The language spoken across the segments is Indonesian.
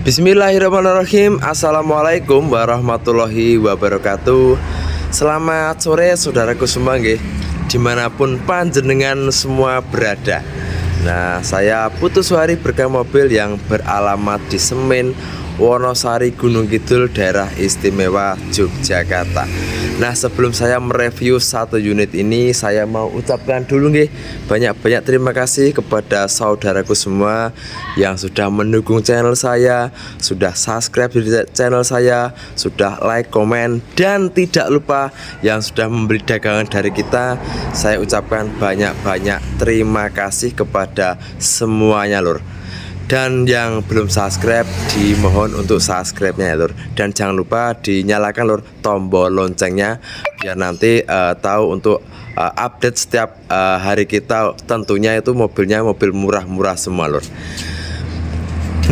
Bismillahirrahmanirrahim. Assalamualaikum warahmatullahi wabarakatuh. Selamat sore saudaraku semua nggih, dimanapun panjenengan semua berada. Nah, saya Putu Suhari berkah mobil yang beralamat di Semen, Wonosari, Gunung Kidul, daerah istimewa Yogyakarta. Nah, sebelum saya mereview satu unit ini, saya mau ucapkan dulu nih banyak-banyak terima kasih kepada saudaraku semua yang sudah mendukung channel saya, sudah subscribe di channel saya, sudah like, komen, dan tidak lupa yang sudah membeli dagangan dari kita. Saya ucapkan banyak-banyak terima kasih kepada semuanya lur. Dan yang belum subscribe dimohon untuk subscribe-nya ya lur. Dan jangan lupa dinyalakan lur tombol loncengnya biar nanti tahu untuk update setiap hari kita. Tentunya itu mobilnya mobil murah-murah semua lur.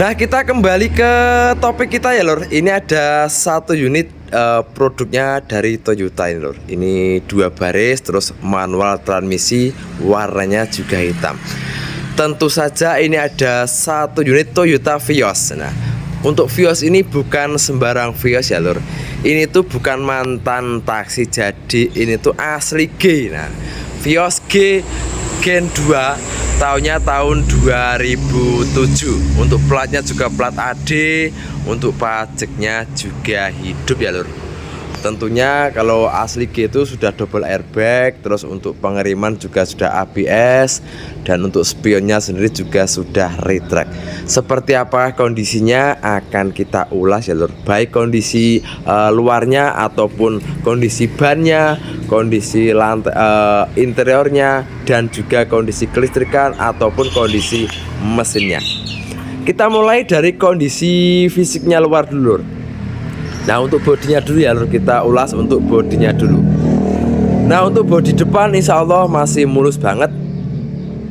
Nah, kita kembali ke topik kita ya lur. Ini ada satu unit produknya dari Toyota ini lur. Ini 2 baris terus manual transmisi, warnanya juga hitam. Tentu saja ini ada satu unit Toyota Vios. Nah, untuk Vios ini bukan sembarang Vios ya lur. Ini tuh bukan mantan taksi, jadi ini tuh asli G. Nah, Vios G Gen 2 tahunnya tahun 2007. Untuk platnya juga plat AD, untuk pajaknya juga hidup ya lur. Tentunya kalau asli G itu sudah double airbag, terus untuk pengiriman juga sudah ABS, dan untuk spionnya sendiri juga sudah retract. Seperti apa kondisinya akan kita ulas ya lur, baik kondisi luarnya ataupun kondisi bannya, kondisi lantai, interiornya, dan juga kondisi kelistrikan ataupun kondisi mesinnya. Kita mulai dari kondisi fisiknya luar dulu lur. Nah, untuk bodinya dulu ya lur, kita ulas untuk bodinya dulu. Nah, untuk bodi depan insya Allah masih mulus banget.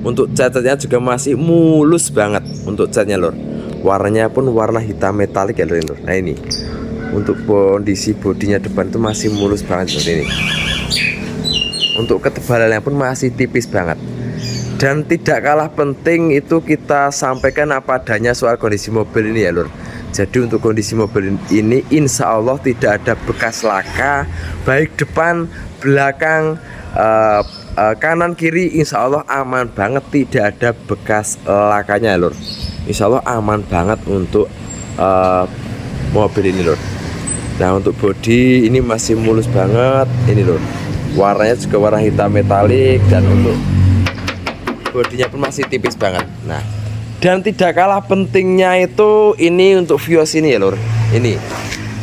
Untuk catnya juga masih mulus banget untuk catnya lur. Warnanya pun warna hitam metalik ya lur. Nah, ini untuk kondisi bodinya depan itu masih mulus banget seperti ini. Untuk ketebalannya pun masih tipis banget. Dan tidak kalah penting itu kita sampaikan apa adanya soal kondisi mobil ini ya lur. Jadi untuk kondisi mobil ini insya Allah tidak ada bekas laka, baik depan, belakang, kanan, kiri, insya Allah aman banget, tidak ada bekas lakanya lur. Insya Allah aman banget untuk mobil ini lur. Nah, untuk bodi ini masih mulus banget ini lur. Warnanya juga warna hitam metalik, dan untuk bodinya pun masih tipis banget. Nah, dan tidak kalah pentingnya itu ini untuk Vios ini ya lur. Ini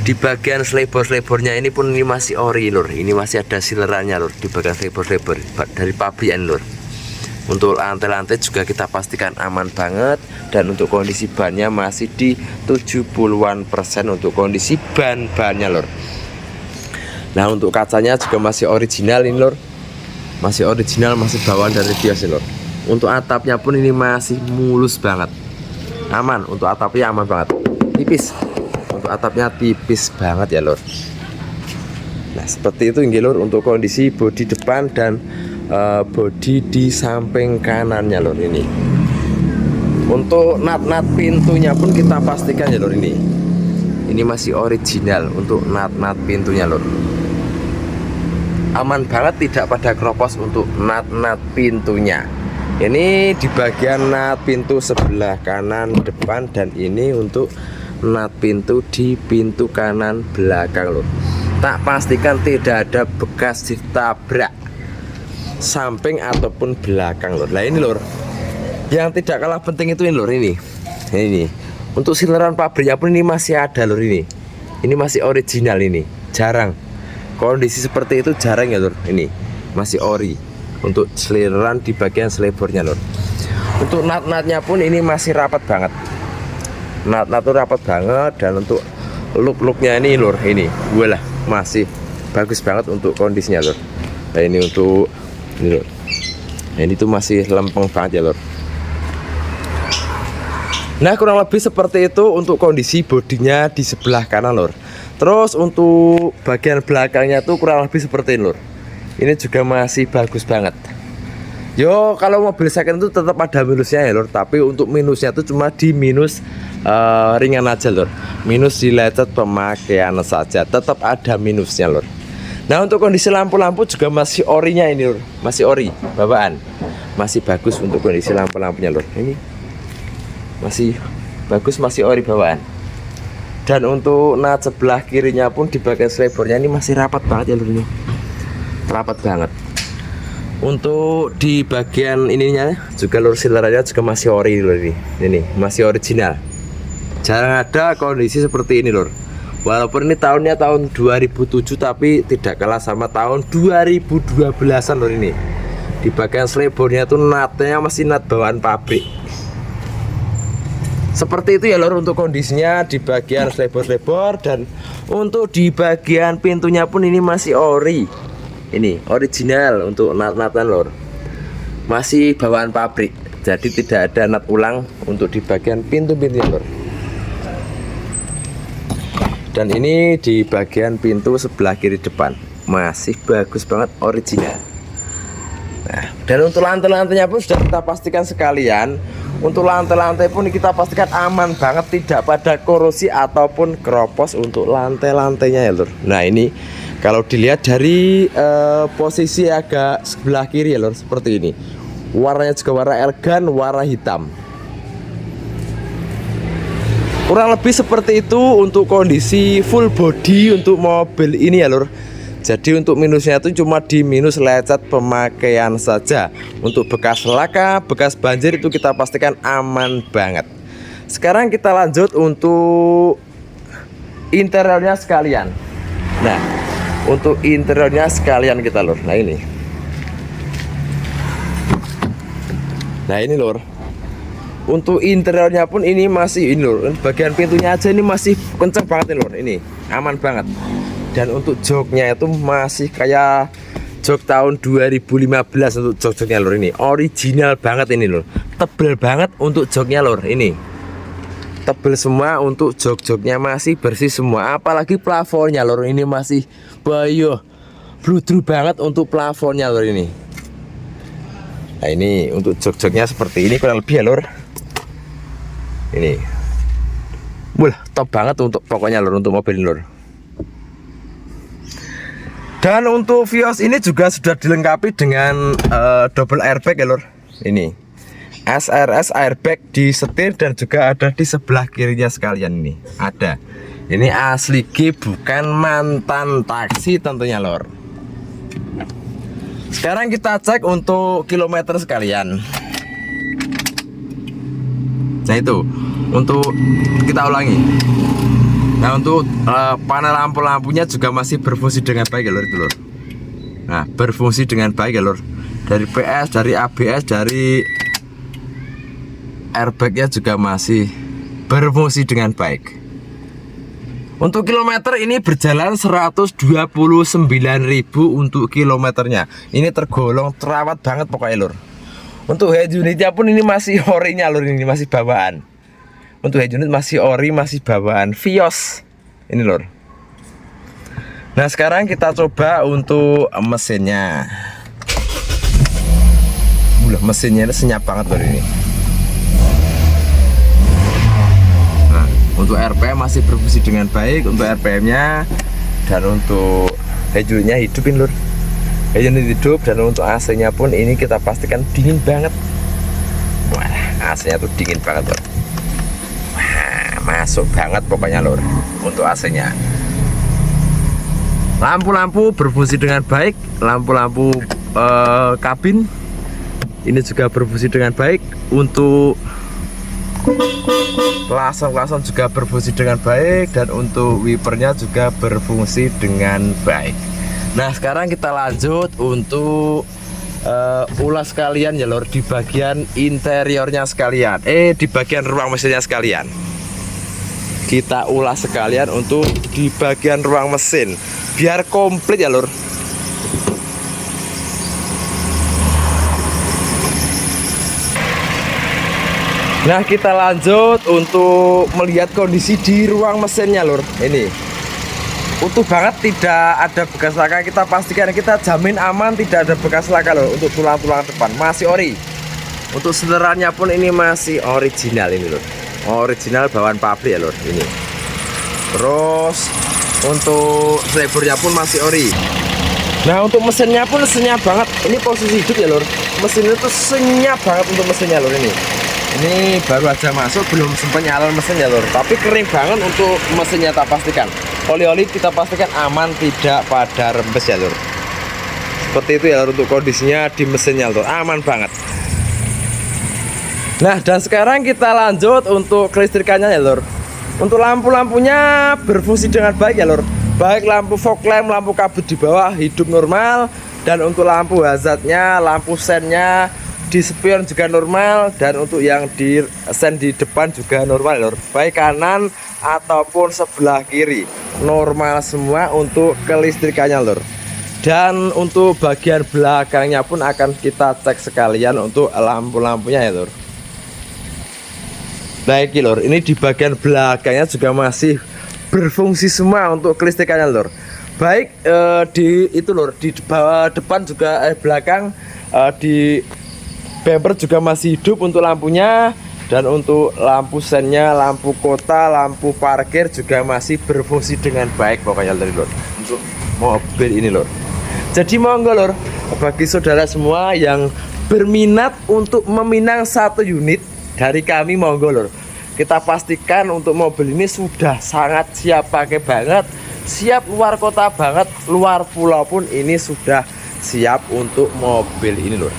di bagian selebor-selebornya ini pun ini masih ori lur. Ini masih ada silerannya lur di bagian selebor-selebor dari pabrikan lur. Untuk lantai-lantai juga kita pastikan aman banget. Dan untuk kondisi bannya masih di 70-an% untuk kondisi ban-bannya lur. Nah, untuk kacanya juga masih original ini lur. Masih original, masih bawaan dari Vios lur. Untuk atapnya pun ini masih mulus banget, aman. Untuk atapnya aman banget, tipis. Untuk atapnya tipis banget ya lur. Nah, seperti itu lur untuk kondisi bodi depan dan bodi di samping kanannya lur ini. Untuk nat-nat pintunya pun kita pastikan ya lur, ini masih original untuk nat-nat pintunya lur. Aman banget, tidak pada keropos untuk nat-nat pintunya. Ini di bagian nat pintu sebelah kanan depan, dan ini untuk nat pintu di pintu kanan belakang lur. Tak pastikan tidak ada bekas ditabrak samping ataupun belakang lur. Nah, ini lur, yang tidak kalah penting itu ini lur, ini untuk sileran pabriknya pun ini masih ada lur. Ini masih original, ini jarang kondisi seperti itu, jarang ya lur. Ini masih ori untuk seliran di bagian selebornya lur. Untuk nat-natnya pun ini masih rapat banget. Nat-nat tuh rapat banget, dan untuk look-looknya ini lur, ini walah masih bagus banget untuk kondisinya lur. Nah, ini untuk ini lur. Nah, ini tuh masih lempeng banget ya lur. Nah, kurang lebih seperti itu untuk kondisi bodinya di sebelah kanan lur. Terus untuk bagian belakangnya tuh kurang lebih seperti ini lur. Ini juga masih bagus banget. Yo, kalau mobil second itu tetap ada minusnya ya lor, tapi untuk minusnya itu cuma di minus ringan aja lor, minus di lecet pemakaian saja, tetap ada minusnya lor. Nah untuk kondisi lampu-lampu juga masih orinya ini lor, masih ori bawaan, masih bagus untuk kondisi lampu-lampunya lor, ini masih bagus, masih ori bawaan. Dan untuk nat sebelah kirinya pun di bagian selebornya ini masih rapat banget ya lor, ini rapat banget. Untuk di bagian ininya juga lur silernya juga masih ori lur, ini masih original. Jarang ada kondisi seperti ini lur. Walaupun ini tahunnya tahun 2007 tapi tidak kalah sama tahun 2012an lur ini. Di bagian selebornya tuh natnya masih nat bawaan pabrik. Seperti itu ya lur untuk kondisinya di bagian selebor-selebor, dan untuk di bagian pintunya pun ini masih ori. Ini original untuk nat-natan lor, masih bawaan pabrik, jadi tidak ada nat ulang untuk di bagian pintu-pintunya lor. Dan ini di bagian pintu sebelah kiri depan masih bagus banget, original. Nah, dan untuk lantai-lantainya pun sudah kita pastikan sekalian. Untuk lantai-lantai pun kita pastikan aman banget, tidak pada korosi ataupun keropos untuk lantai-lantainya ya lor. Nah ini kalau dilihat dari posisi agak sebelah kiri ya lor, seperti ini. Warnanya juga warna elegan, warna hitam. Kurang lebih seperti itu untuk kondisi full body untuk mobil ini ya lor. Jadi untuk minusnya itu cuma di minus lecet pemakaian saja. Untuk bekas laka, bekas banjir itu kita pastikan aman banget. Sekarang kita lanjut untuk interiornya sekalian. Nah untuk interiornya sekalian kita lor. Nah ini lor. Untuk interiornya pun ini masih ini lor. Bagian pintunya aja ini masih kenceng banget nih lor. Ini aman banget. Dan untuk joknya itu masih kayak jok tahun 2015 untuk jok-joknya lor, ini original banget ini lor. Tebel banget untuk joknya lor, ini tebel semua untuk jok-joknya, masih bersih semua. Apalagi plafonnya lor, ini masih bayo bludru banget untuk plafonnya lor ini. Nah ini untuk jok-joknya seperti ini kurang lebih ya lor. Ini top banget untuk pokoknya lor, untuk mobil lor. Dan untuk Vios ini juga sudah dilengkapi dengan double airbag ya lor. Ini SRS airbag di setir dan juga ada di sebelah kirinya sekalian, ini ada. Ini asli G, bukan mantan taksi tentunya lor. Sekarang kita cek untuk kilometer sekalian. Nah itu untuk kita ulangi. Nah untuk panel lampu-lampunya juga masih berfungsi dengan baik ya lor, itu lor. Nah berfungsi dengan baik ya lor. Dari PS, dari ABS, dari airbagnya juga masih berfungsi dengan baik. Untuk kilometer ini berjalan 129.000 untuk kilometernya. Ini tergolong terawat banget pokoknya lor. Untuk head unitnya pun ini masih orinya lor, ini masih bawaan. Untuk head unit masih ori, masih bawaan Vios ini lor. Nah sekarang kita coba untuk mesinnya. Mesinnya ini senyap banget lor ini. Nah untuk RPM masih berfungsi dengan baik untuk RPM-nya, dan untuk head unitnya hidupin lor. Head unit hidup, dan untuk AC-nya pun ini kita pastikan dingin banget. Wah AC-nya tuh dingin banget lor. Masuk banget pokoknya lor untuk AC-nya. Lampu-lampu berfungsi dengan baik. Lampu-lampu kabin ini juga berfungsi dengan baik. Untuk pelasong-pelasong juga berfungsi dengan baik, dan untuk wipernya juga berfungsi dengan baik. Nah sekarang kita lanjut untuk ulas sekalian ya lor, di bagian interiornya sekalian, di bagian ruang mesinnya sekalian. Kita ulas sekalian untuk di bagian ruang mesin biar komplit ya lur. Nah kita lanjut untuk melihat kondisi di ruang mesinnya lur. Ini utuh banget, tidak ada bekas laka. Kita pastikan, kita jamin aman tidak ada bekas laka lor. Untuk tulang-tulang depan masih ori. Untuk seterannya pun ini masih original ini lor, original bawaan pabrik ya lor ini. Terus untuk sleepernya pun masih ori. Nah untuk mesinnya pun senyap banget. Ini posisi hidup ya lor. Mesinnya tuh senyap banget untuk mesinnya lor ini. Ini baru aja masuk, belum sempat nyala mesinnya lor. Tapi kering banget untuk mesinnya, tak pastikan. Oli-oli kita pastikan aman, tidak pada rembes ya lor. Seperti itu ya lor untuk kondisinya di mesinnya lor, aman banget. Nah dan sekarang kita lanjut untuk kelistrikannya ya lor. Untuk lampu-lampunya berfungsi dengan baik ya lor. Baik lampu fog lamp, lampu kabut di bawah hidup normal. Dan untuk lampu hazardnya, lampu sennya di spion juga normal. Dan untuk yang di sen di depan juga normal lor. Baik kanan ataupun sebelah kiri normal semua untuk kelistrikannya lor. Dan untuk bagian belakangnya pun akan kita cek sekalian untuk lampu-lampunya ya lor. Baik lor, ini di bagian belakangnya juga masih berfungsi semua untuk kelistrikannya lor. Baik di itu lor, di bawah depan juga belakang di bumper juga masih hidup untuk lampunya. Dan untuk lampu sennya, lampu kota, lampu parkir juga masih berfungsi dengan baik pokoknya lor, untuk mobil ini lor. Jadi monggo lor, bagi saudara semua yang berminat untuk meminang satu unit dari kami, monggo lor. Kita pastikan untuk mobil ini sudah sangat siap pakai banget, siap luar kota banget, luar pulau pun ini sudah siap untuk mobil ini lor.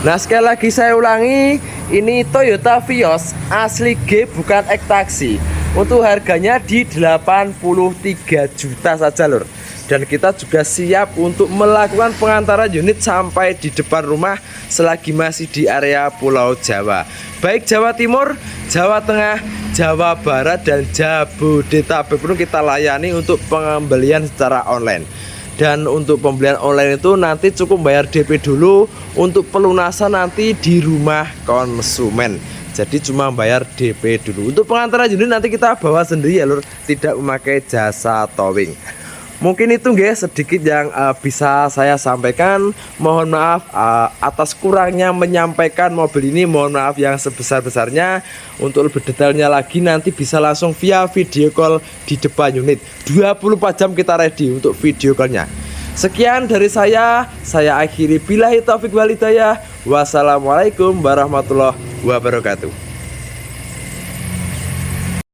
Nah sekali lagi saya ulangi, ini Toyota Vios asli G bukan X taksi. Untuk harganya di 83 juta saja lor. Dan kita juga siap untuk melakukan pengantaran unit sampai di depan rumah selagi masih di area Pulau Jawa. Baik Jawa Timur, Jawa Tengah, Jawa Barat, dan Jabodetabek pun kita layani untuk pembelian secara online. Dan untuk pembelian online itu nanti cukup bayar DP dulu, untuk pelunasan nanti di rumah konsumen. Jadi cuma bayar DP dulu. Untuk pengantaran unit nanti kita bawa sendiri ya lur, tidak memakai jasa towing. Mungkin itu guys sedikit yang bisa saya sampaikan. Mohon maaf atas kurangnya menyampaikan mobil ini. Mohon maaf yang sebesar-besarnya. Untuk lebih detailnya lagi nanti bisa langsung via video call di depan unit. 24 jam kita ready untuk video callnya. Sekian dari saya akhiri. Billahi taufik wal hidayah. Wassalamualaikum warahmatullahi wabarakatuh.